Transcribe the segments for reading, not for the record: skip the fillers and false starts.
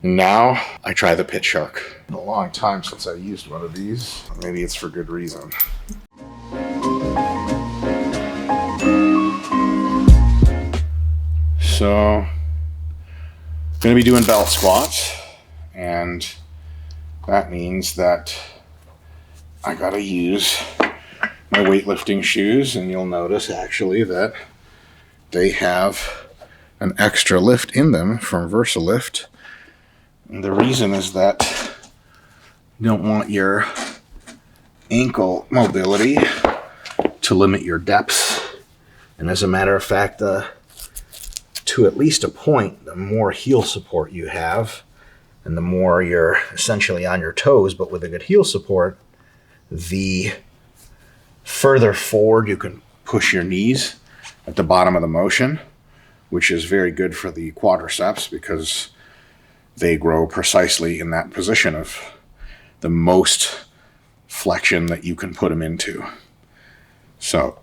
Now I try the pit shark. A long time since I used one of these. Maybe it's for good reason. So, I'm going to be doing belt squats, and that means that I got to use my weightlifting shoes, and you'll notice actually that they have an extra lift in them from VersaLift. And the reason is that you don't want your ankle mobility to limit your depth. And as a matter of fact, to at least a point, the more heel support you have, and the more you're essentially on your toes, but with a good heel support, the further forward you can push your knees at the bottom of the motion, which is very good for the quadriceps because they grow precisely in that position of the most flexion that you can put them into. So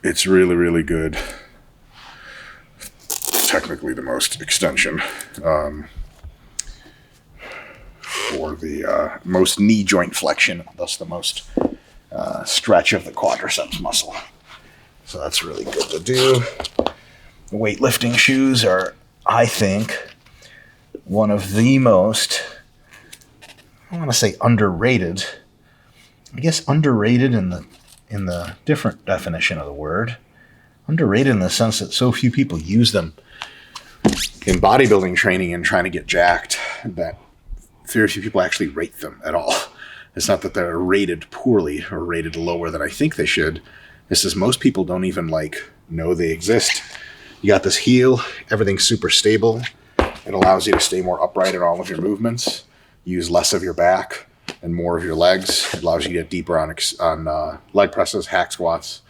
it's really, really good. Technically the most extension for the most knee joint flexion, thus the most stretch of the quadriceps muscle. So that's really good to do. The weightlifting shoes are, I think, one of the most, I want to say underrated. I guess underrated in the different definition of the word. Underrated in the sense that so few people use them in bodybuilding training and trying to get jacked that very few people actually rate them at all. It's not that they're rated poorly or rated lower than I think they should. It's just most people don't even know they exist. You got this heel, everything's super stable. It allows you to stay more upright in all of your movements, use less of your back and more of your legs. It allows you to get deeper on leg presses, hack squats,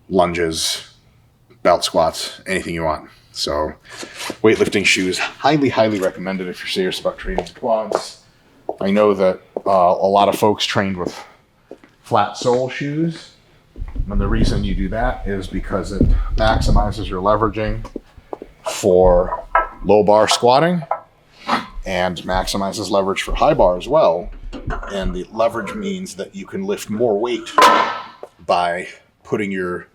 lunges, belt squats, anything you want. So weightlifting shoes, highly, highly recommended if you're serious about training the quads. I know that a lot of folks trained with flat sole shoes. And the reason you do that is because it maximizes your leveraging for low bar squatting and maximizes leverage for high bar as well. And the leverage means that you can lift more weight by putting your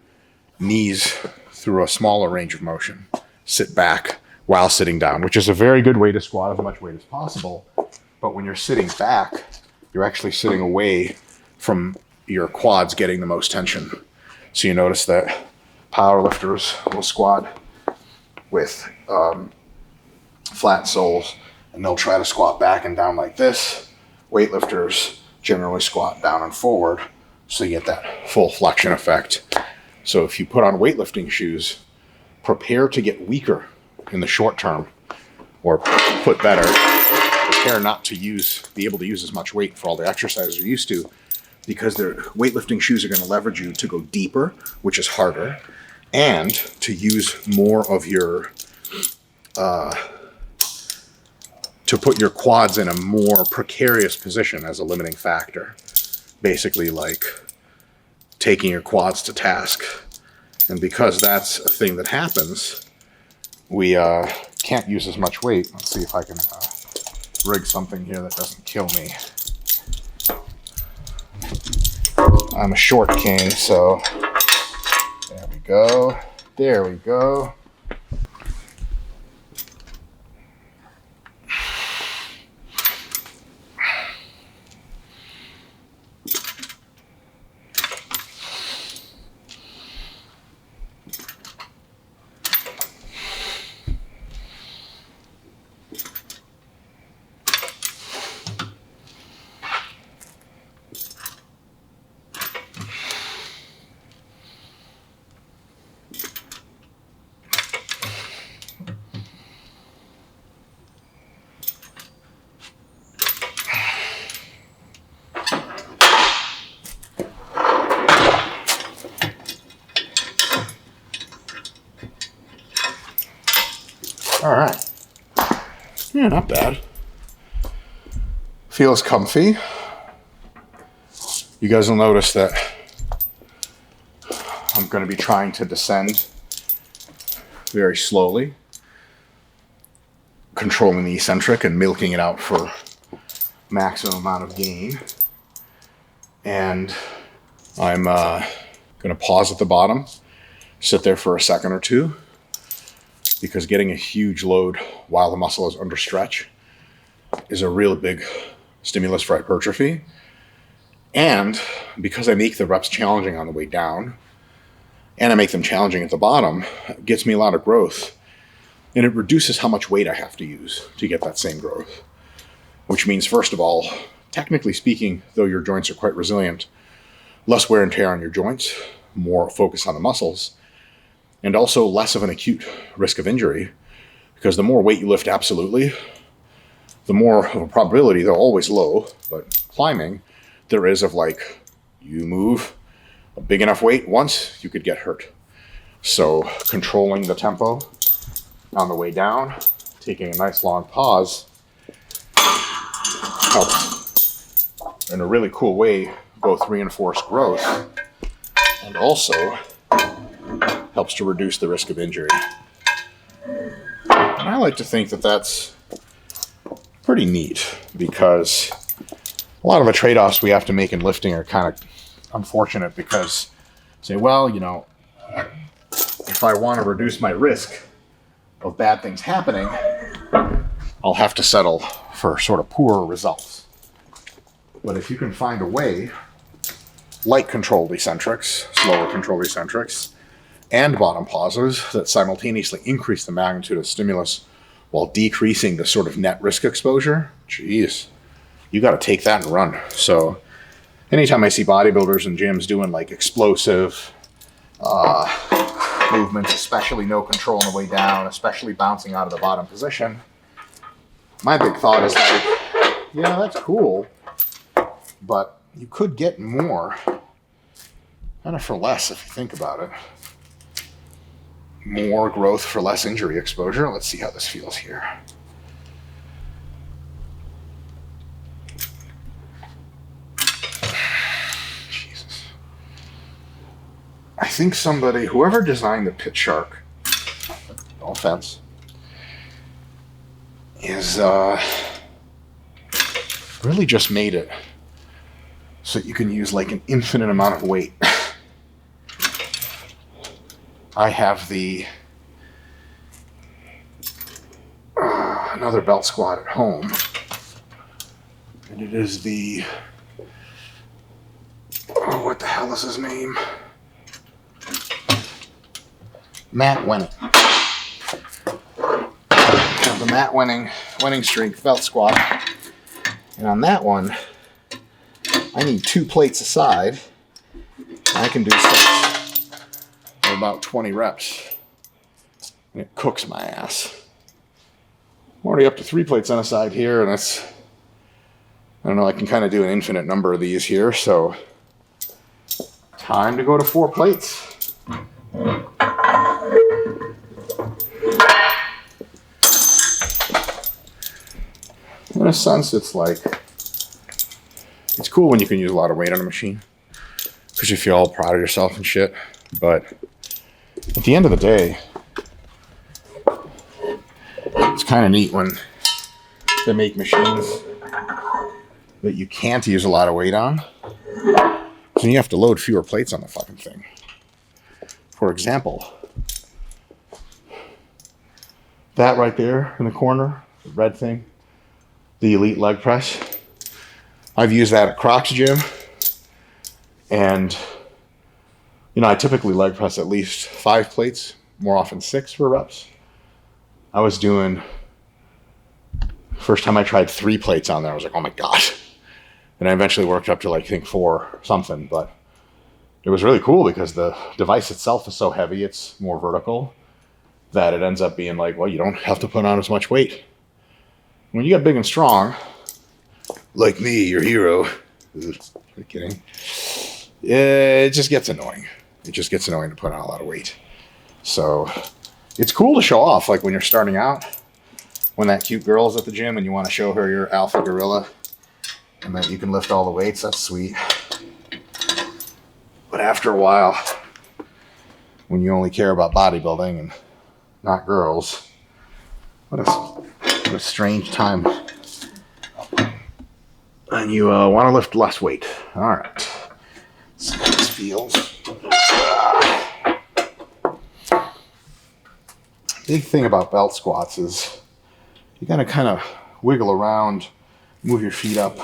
knees through a smaller range of motion. Sit back while sitting down, which is a very good way to squat as much weight as possible. But when you're sitting back, you're actually sitting away from your quads getting the most tension. So you notice that powerlifters will squat with flat soles, and they'll try to squat back and down like this. Weightlifters generally squat down and forward, so you get that full flexion effect. So if you put on weightlifting shoes, prepare to get weaker in the short term, or put better, prepare not to be able to use as much weight for all the exercises you're used to, because their weightlifting shoes are going to leverage you to go deeper, which is harder, and to use more of your to put your quads in a more precarious position as a limiting factor. Basically like taking your quads to task. And because that's a thing that happens, we can't use as much weight. Let's see if I can rig something here that doesn't kill me. I'm a short king, so there we go. There we go. All right. Yeah, not bad. Feels comfy. You guys will notice that I'm going to be trying to descend very slowly, controlling the eccentric and milking it out for maximum amount of gain. And I'm going to pause at the bottom, sit there for a second or two, because getting a huge load while the muscle is under stretch is a real big stimulus for hypertrophy. And because I make the reps challenging on the way down, and I make them challenging at the bottom, it gets me a lot of growth. And it reduces how much weight I have to use to get that same growth. Which means, first of all, technically speaking, though your joints are quite resilient, less wear and tear on your joints, more focus on the muscles, and also less of an acute risk of injury, because the more weight you lift absolutely, the more of a probability, though always low, but climbing, there is of like, you move a big enough weight once, you could get hurt. So controlling the tempo on the way down, taking a nice long pause, helps in a really cool way both reinforce growth and also helps to reduce the risk of injury. And I like to think that that's pretty neat, because a lot of the trade-offs we have to make in lifting are kind of unfortunate, because say, well, you know, if I want to reduce my risk of bad things happening, I'll have to settle for sort of poorer results. But if you can find a way, like controlled eccentrics, slower controlled eccentrics, and bottom pauses that simultaneously increase the magnitude of stimulus while decreasing the sort of net risk exposure, geez, you got to take that and run. So anytime I see bodybuilders in gyms doing like explosive movements, especially no control on the way down, especially bouncing out of the bottom position, my big thought is like, yeah, that's cool, but you could get more kind of for less if you think about it. More growth for less injury exposure. Let's see how this feels here. Jesus. I think somebody, whoever designed the Pit Shark, no offense, is really just made it so you can use like an infinite amount of weight. I have the another belt squat at home, and it is the, oh, what the hell is his name? Matt Wenning. I have the Matt Wenning Strength belt squat, and on that one, I need 2 plates aside. I can do stuff about 20 reps, and it cooks my ass. I'm already up to 3 plates on a side here, and that's, I don't know, I can kind of do an infinite number of these here, so time to go to 4 plates. In a sense, it's like, it's cool when you can use a lot of weight on a machine, because you feel all proud of yourself and shit, but at the end of the day, it's kind of neat when they make machines that you can't use a lot of weight on, so you have to load fewer plates on the fucking thing. For example, that right there in the corner, the red thing, the Elite leg press, I've used that at Crocs gym, and you know, I typically leg press at least 5 plates, more often 6 for reps. I was doing, first time I tried 3 plates on there, I was like, oh my God. And I eventually worked up to like, I think 4 something, but it was really cool because the device itself is so heavy, it's more vertical, that it ends up being like, well, you don't have to put on as much weight. When you get big and strong, like me, your hero, kidding, it just gets annoying. It just gets annoying to put on a lot of weight. So it's cool to show off, like when you're starting out, when that cute girl's at the gym and you want to show her your alpha gorilla and that you can lift all the weights, that's sweet. But after a while, when you only care about bodybuilding and not girls, what is a strange time. And you want to lift less weight. All right. Let's see how this feels. Big thing about belt squats is you got to kind of wiggle around, move your feet up,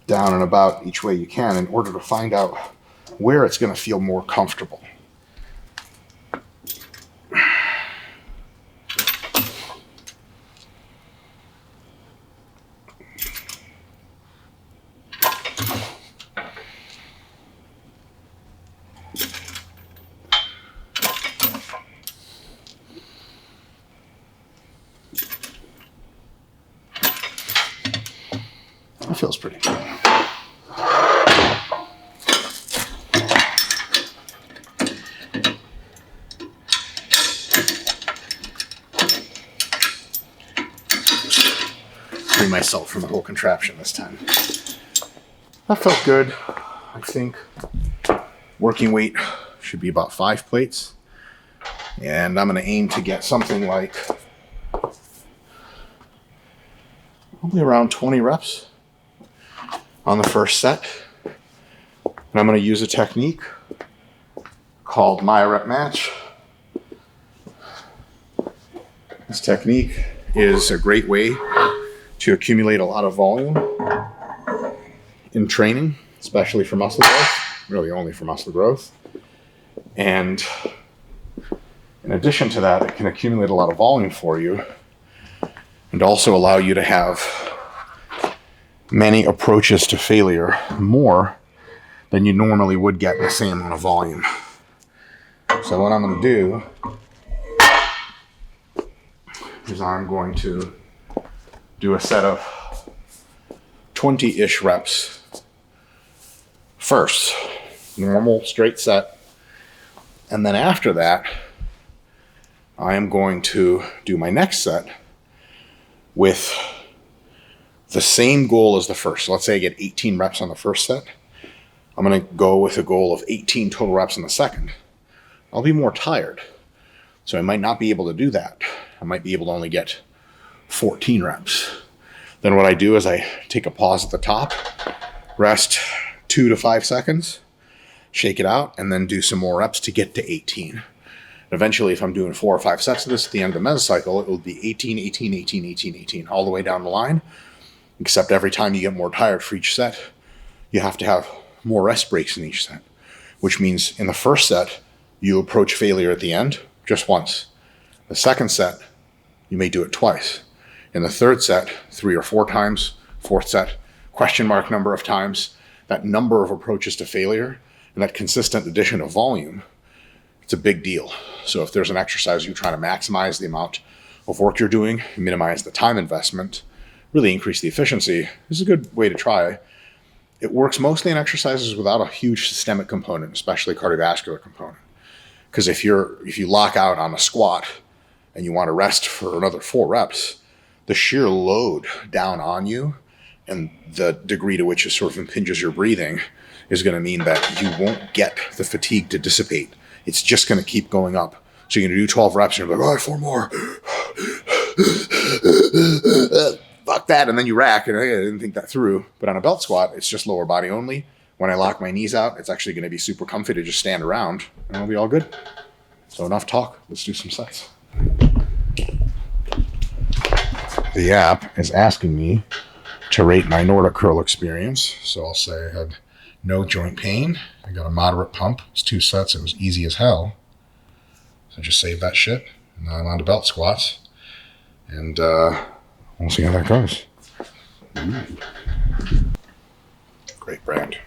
down and about each way you can in order to find out where it's going to feel more comfortable. That feels pretty good. Free myself from the whole contraption this time. That felt good. I think working weight should be about 5 plates. And I'm going to aim to get something like probably around 20 reps on the first set. And I'm going to use a technique called My Rep Match. This technique is a great way to accumulate a lot of volume in training, especially for muscle growth, really only for muscle growth. And in addition to that, it can accumulate a lot of volume for you and also allow you to have many approaches to failure, more than you normally would get in the same amount of volume. So what I'm going to do is I'm going to do a set of 20-ish reps first, normal straight set, and then after that I am going to do my next set with the same goal as the first. So let's say I get 18 reps on the first set. I'm going to go with a goal of 18 total reps in the second. I'll be more tired, so I might not be able to do that. I might be able to only get 14 reps. Then what I do is I take a pause at the top, rest 2 to 5 seconds, shake it out, and then do some more reps to get to 18. Eventually, if I'm doing 4 or 5 sets of this at the end of the mesocycle, it will be 18, 18, 18, 18, 18, all the way down the line. Except every time you get more tired for each set, you have to have more rest breaks in each set, which means in the first set, you approach failure at the end just once. The second set, you may do it twice. In the third set, 3 or 4 times. Fourth set, question mark number of times. That number of approaches to failure and that consistent addition of volume, it's a big deal. So if there's an exercise you're trying to maximize the amount of work you're doing, minimize the time investment, really increase the efficiency, this is a good way to try. It works mostly in exercises without a huge systemic component, especially cardiovascular component. Because if you lock out on a squat and you want to rest for another 4 reps, the sheer load down on you and the degree to which it sort of impinges your breathing is going to mean that you won't get the fatigue to dissipate. It's just going to keep going up. So you're going to do 12 reps and you're like, all right, 4 more. Fuck that. And then you rack, and I didn't think that through. But on a belt squat, it's just lower body only. When I lock my knees out, it's actually going to be super comfy to just stand around, and it'll be all good. So enough talk. Let's do some sets. The app is asking me to rate my Nordic curl experience. So I'll say I had no joint pain. I got a moderate pump. It's 2 sets. It was easy as hell. So just save that shit. And now I'm on to belt squats. And we'll see how that goes. Great brand.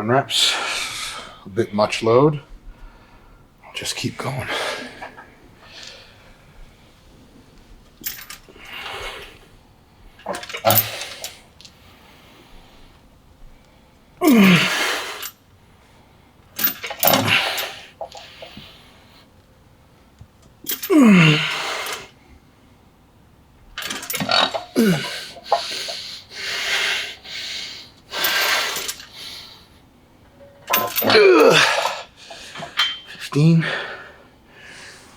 Reps, a bit much load. I'll just keep going. Ugh. 15.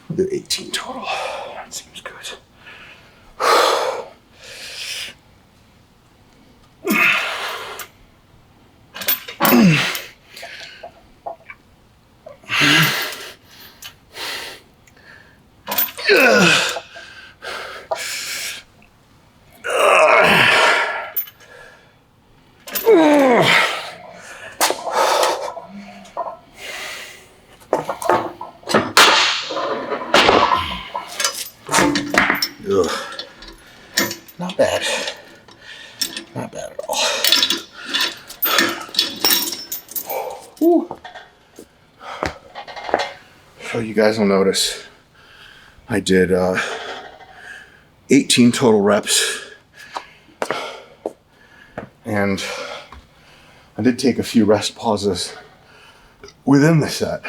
We'll do 18 total. That seems good. Ugh. Not bad. Not bad at all. Whew. So you guys will notice I did 18 total reps, and I did take a few rest pauses within the set.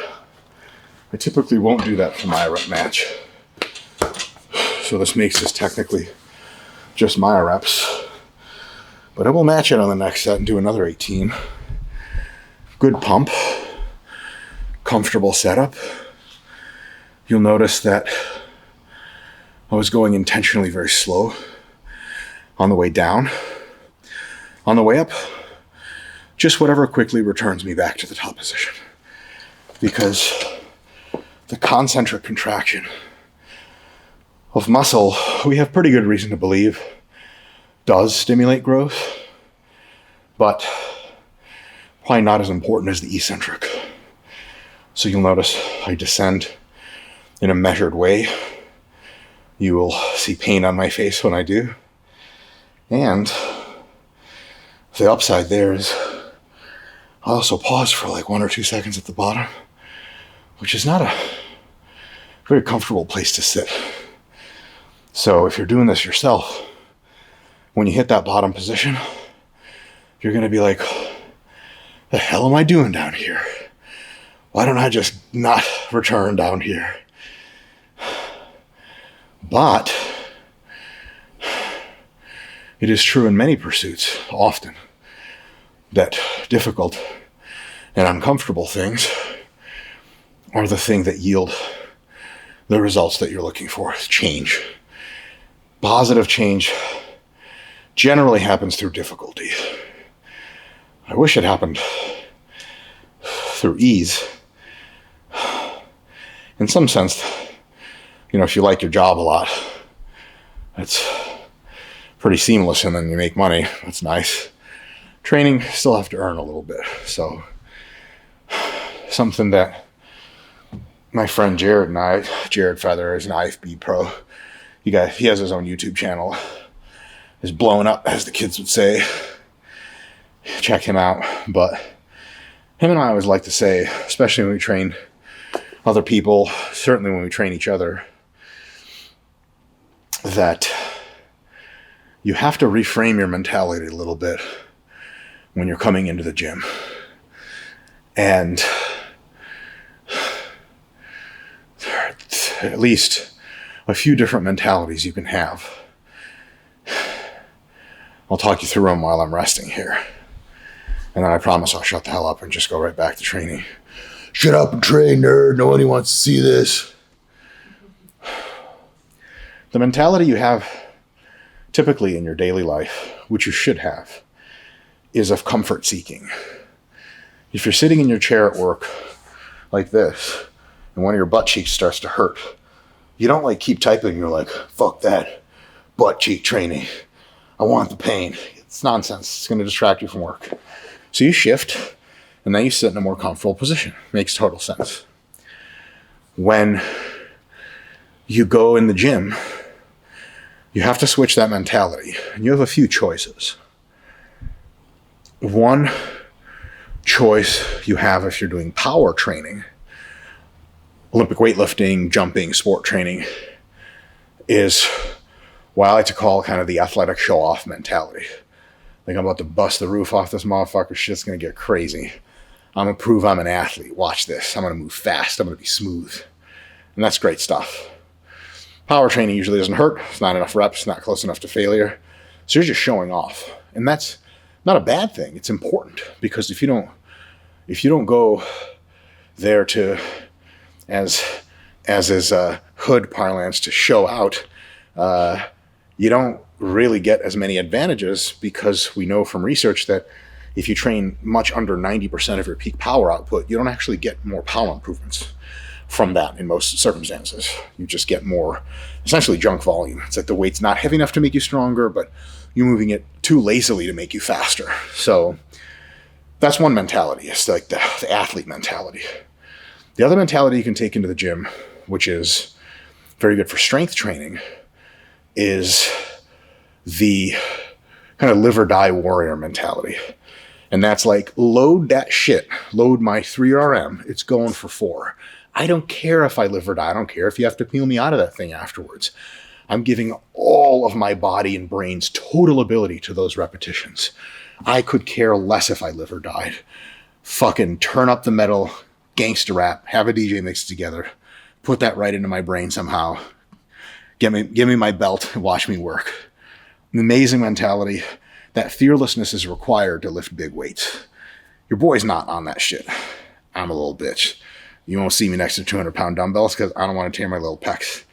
I typically won't do that for my rep match. So this makes this technically just my reps, but I will match it on the next set and do another 18. Good pump, comfortable setup. You'll notice that I was going intentionally very slow on the way down. On the way up, just whatever quickly returns me back to the top position, because the concentric contraction of muscle, we have pretty good reason to believe, does stimulate growth, but probably not as important as the eccentric. So you'll notice I descend in a measured way. You will see pain on my face when I do. And the upside there is I also pause for like 1 or 2 seconds at the bottom, which is not a very comfortable place to sit. So if you're doing this yourself, when you hit that bottom position, you're going to be like, the hell am I doing down here? Why don't I just not return down here? But it is true in many pursuits, often, that difficult and uncomfortable things are the thing that yield the results that you're looking for, change. Positive change generally happens through difficulty. I wish it happened through ease. In some sense, if you like your job a lot, it's pretty seamless and then you make money. That's nice. Training, still have to earn a little bit. So something that my friend Jared and I, Jared Feather is an IFB pro. He has his own YouTube channel. Is blowing up, as the kids would say. Check him out. But him and I always like to say, especially when we train other people, certainly when we train each other, that you have to reframe your mentality a little bit when you're coming into the gym. And at least a few different mentalities you can have. I'll talk you through them while I'm resting here. And then I promise I'll shut the hell up and just go right back to training. Shut up and train, nerd. Nobody wants to see this. The mentality you have typically in your daily life, which you should have, is of comfort seeking. If you're sitting in your chair at work like this, and one of your butt cheeks starts to hurt, you don't keep typing. You're like, fuck that butt cheek training. I want the pain. It's nonsense. It's going to distract you from work. So you shift, and then you sit in a more comfortable position. Makes total sense. when you go in the gym, you have to switch that mentality. And you have a few choices. One choice you have if you're doing power training, Olympic weightlifting, jumping, sport training, is what I like to call kind of the athletic show-off mentality. Like, I'm about to bust the roof off this motherfucker. Shit's going to get crazy. I'm going to prove I'm an athlete. Watch this. I'm going to move fast. I'm going to be smooth. And that's great stuff. Power training usually doesn't hurt. It's not enough reps, not close enough to failure. So you're just showing off. And that's not a bad thing. It's important, because if you don't go there to, as is hood parlance, to show out, you don't really get as many advantages, because we know from research that if you train much under 90% of your peak power output, you don't actually get more power improvements from that in most circumstances. You just get more, essentially, junk volume. It's like the weight's not heavy enough to make you stronger, but you're moving it too lazily to make you faster. So that's one mentality. It's like the athlete mentality. The other mentality you can take into the gym, which is very good for strength training, is the kind of live or die warrior mentality. And that's like, load that shit. Load my 3RM. It's going for 4. I don't care if I live or die. I don't care if you have to peel me out of that thing afterwards. I'm giving all of my body and brain's total ability to those repetitions. I could care less if I live or died. Fucking turn up the metal, gangster rap, have a DJ mix together, put that right into my brain somehow. Give me my belt and watch me work. An amazing mentality. That fearlessness is required to lift big weights. Your boy's not on that shit. I'm a little bitch. You won't see me next to 200-pound dumbbells because I don't want to tear my little pecs.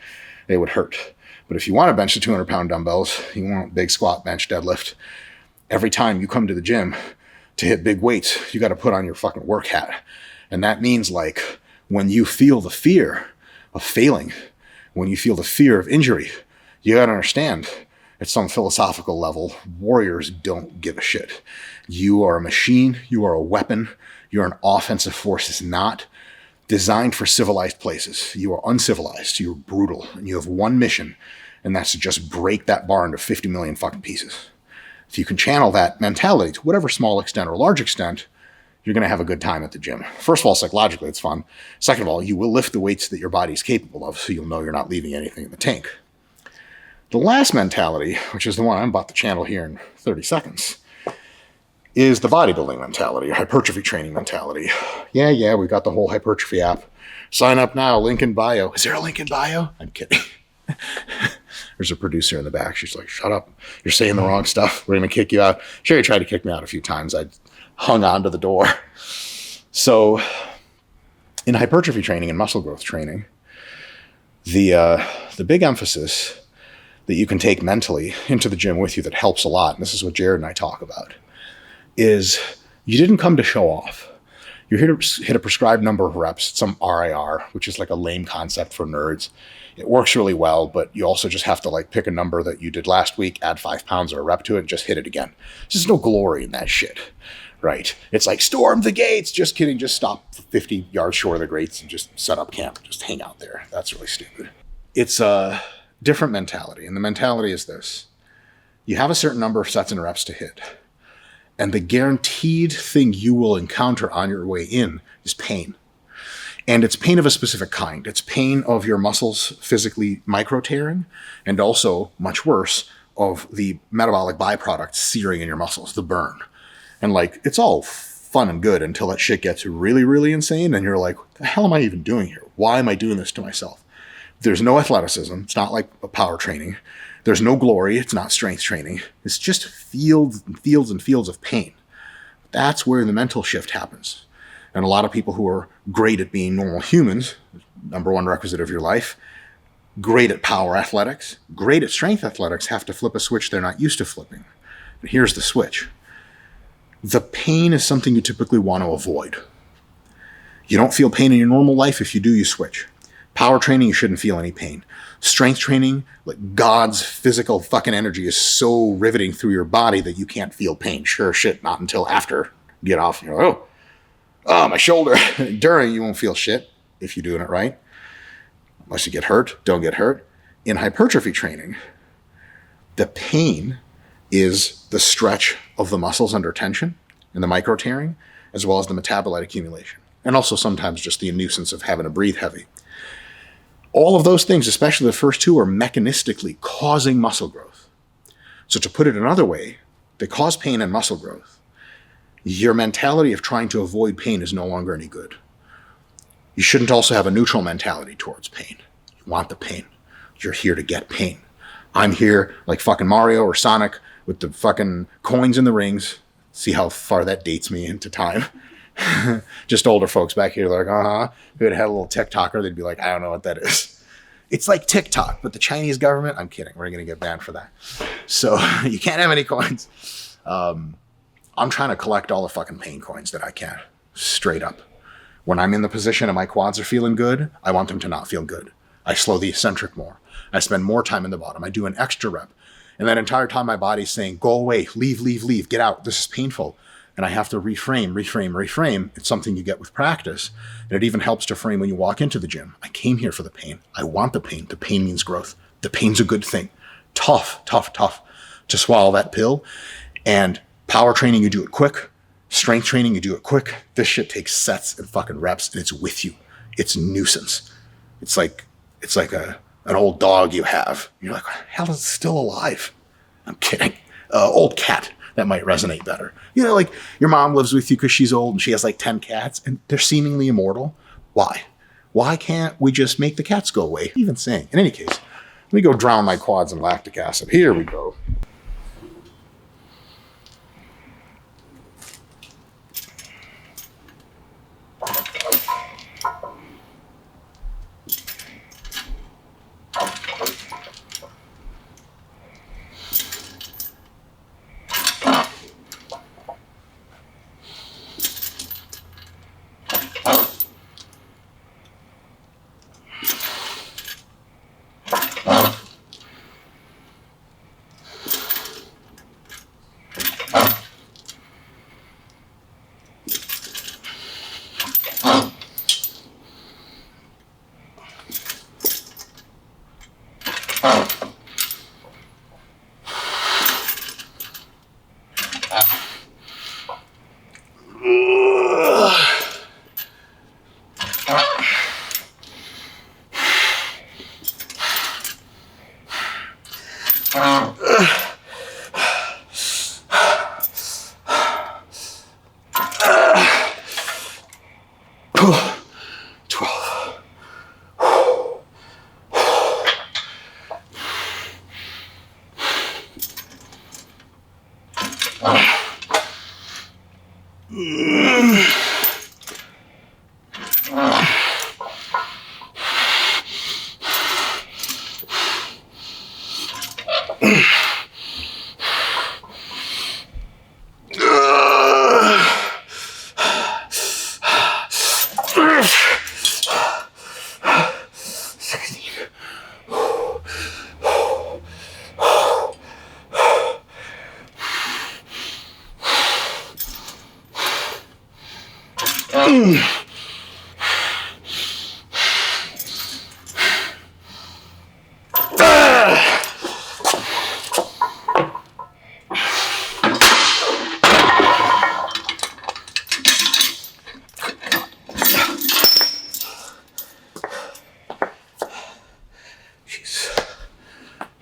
They would hurt. But if you want to bench the 200-pound dumbbells, you want big squat, bench, deadlift, every time you come to the gym to hit big weights, you got to put on your fucking work hat. And that means, like, when you feel the fear of failing, when you feel the fear of injury, you got to understand, at some philosophical level, warriors don't give a shit. You are a machine. You are a weapon. You're an offensive force. It's not designed for civilized places. You are uncivilized. You're brutal. And you have one mission, and that's to just break that bar into 50 million fucking pieces. If you can channel that mentality to whatever small extent or large extent, you're going to have a good time at the gym. First of all, psychologically, it's fun. Second of all, you will lift the weights that your body's capable of, so you'll know you're not leaving anything in the tank. The last mentality, which is the one I'm about to channel here in 30 seconds, is the bodybuilding mentality, or hypertrophy training mentality. Yeah, we got the whole hypertrophy app. Sign up now, link in bio. Is there a link in bio? I'm kidding. There's a producer in the back. She's like, shut up. You're saying the wrong stuff. We're going to kick you out. Sherry tried to kick me out a few times. I hung on to the door. So in hypertrophy training and muscle growth training, the big emphasis that you can take mentally into the gym with you that helps a lot, and this is what Jared and I talk about, is you didn't come to show off. You're here to hit a prescribed number of reps, some RIR, which is like a lame concept for nerds. It works really well, but you also just have to like pick a number that you did last week, add 5 pounds or a rep to it, and just hit it again. There's no glory in that shit, right? It's like, storm the gates. Just kidding. Just stop 50 yards short of the gates and just set up camp. Just hang out there. That's really stupid. It's a different mentality, and the mentality is this. You have a certain number of sets and reps to hit, and the guaranteed thing you will encounter on your way in is pain. And it's pain of a specific kind. It's pain of your muscles physically micro-tearing, and also, much worse, of the metabolic byproduct searing in your muscles, the burn. And like, it's all fun and good until that shit gets really, really insane, and you're like, what the hell am I even doing here? Why am I doing this to myself? There's no athleticism. It's not like a power training. There's no glory. It's not strength training. It's just fields and fields and fields of pain. That's where the mental shift happens. And a lot of people who are great at being normal humans, number one requisite of your life, great at power athletics, great at strength athletics, have to flip a switch they're not used to flipping. But here's the switch. The pain is something you typically want to avoid. You don't feel pain in your normal life. If you do, you switch. Power training, you shouldn't feel any pain. Strength training, like God's physical fucking energy is so riveting through your body that you can't feel pain. Sure shit, not until after you get off. You're like, oh, my shoulder. During, you won't feel shit if you're doing it right. unless you get hurt, don't get hurt. In hypertrophy training, the pain is the stretch of the muscles under tension and the micro tearing, as well as the metabolite accumulation. And also sometimes just the nuisance of having to breathe heavy. All of those things, especially the first two, are mechanistically causing muscle growth. So to put it another way, they cause pain and muscle growth. Your mentality of trying to avoid pain is no longer any good. You shouldn't also have a neutral mentality towards pain. You want the pain. You're here to get pain. I'm here like fucking Mario or Sonic with the fucking coins in the rings. See how far that dates me into time. Just older folks back here like, if it had a little TikToker, they'd be like, I don't know what that is. It's like TikTok, but the Chinese government, I'm kidding. We're going to get banned for that. So you can't have any coins. I'm trying to collect all the fucking pain coins that I can. Straight up. When I'm in the position and my quads are feeling good, I want them to not feel good. I slow the eccentric more. I spend more time in the bottom. I do an extra rep. And that entire time my body's saying, go away, leave, get out. This is painful. And I have to reframe. It's something you get with practice. And it even helps to frame when you walk into the gym. I came here for the pain. I want the pain. The pain means growth. The pain's a good thing. Tough to swallow that pill. And power training, you do it quick. Strength training, you do it quick. This shit takes sets and fucking reps, and it's with you. It's a nuisance. It's like an old dog you have. You're like, how is it still alive? I'm kidding. Old cat. That might resonate better. You know, like your mom lives with you because she's old and she has like 10 cats and they're seemingly immortal. Why? Why can't we just make the cats go away? Even saying. In any case, let me go drown my quads in lactic acid. Here we go.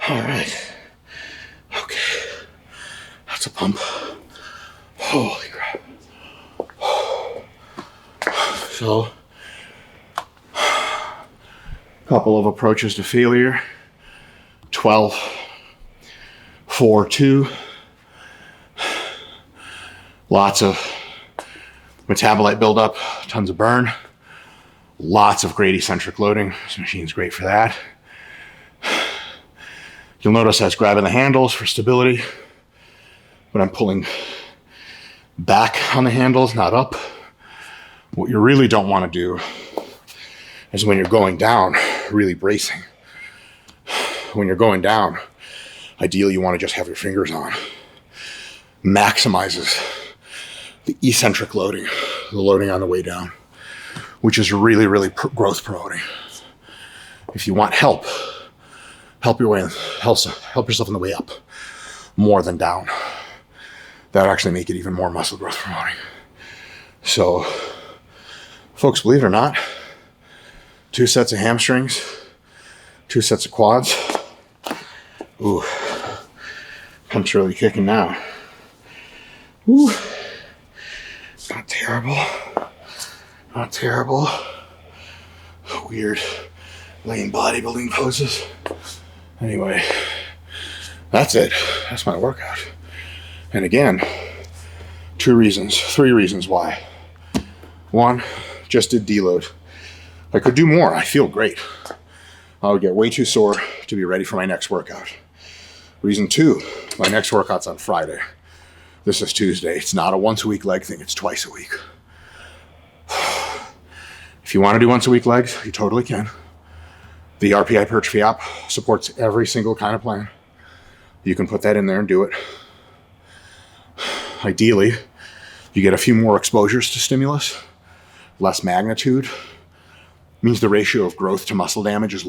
All right. Okay. That's a pump. Holy crap. So, a couple of approaches to failure. 12, 4, 2. Lots of metabolite buildup, tons of burn. Lots of great eccentric loading. This machine's great for that. You'll notice I was grabbing the handles for stability, but I'm pulling back on the handles, not up. What you really don't want to do is when you're going down, really bracing. When you're going down, ideally you want to just have your fingers on. Maximizes the eccentric loading, the loading on the way down, which is really, really growth promoting. If you want help, help yourself on the way up more than down. That'll actually make it even more muscle growth promoting. So, folks, believe it or not, 2 sets of hamstrings, 2 sets of quads. Ooh, pump's really kicking now. Ooh, not terrible. Not terrible. Weird laying bodybuilding poses. Anyway, that's it. That's my workout. And again, 3 reasons why. 1, just did deload. I could do more. I feel great. I would get way too sore to be ready for my next workout. Reason 2, my next workout's on Friday. This is Tuesday. It's not a once a week leg thing. It's twice a week. If you want to do once a week legs, you totally can. The RP Hypertrophy app supports every single kind of plan. You can put that in there and do it. Ideally, you get a few more exposures to stimulus, less magnitude, means the ratio of growth to muscle damage is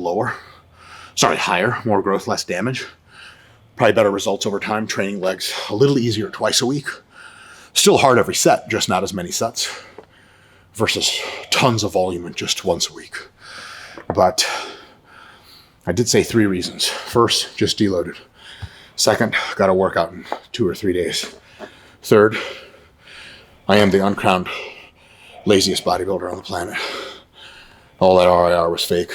higher, more growth, less damage. Probably better results over time, training legs a little easier twice a week. Still hard every set, just not as many sets versus tons of volume in just once a week. But I did say 3 reasons. First, just deloaded. Second, got to work out in 2 or 3 days. Third, I am the uncrowned laziest bodybuilder on the planet. All that RIR was fake.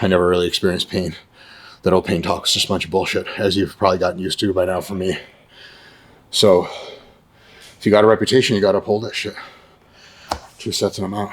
I never really experienced pain. That old pain talk is just a bunch of bullshit, as you've probably gotten used to by now from me. So, if you got a reputation, you got to uphold that shit. 2 sets and I'm out.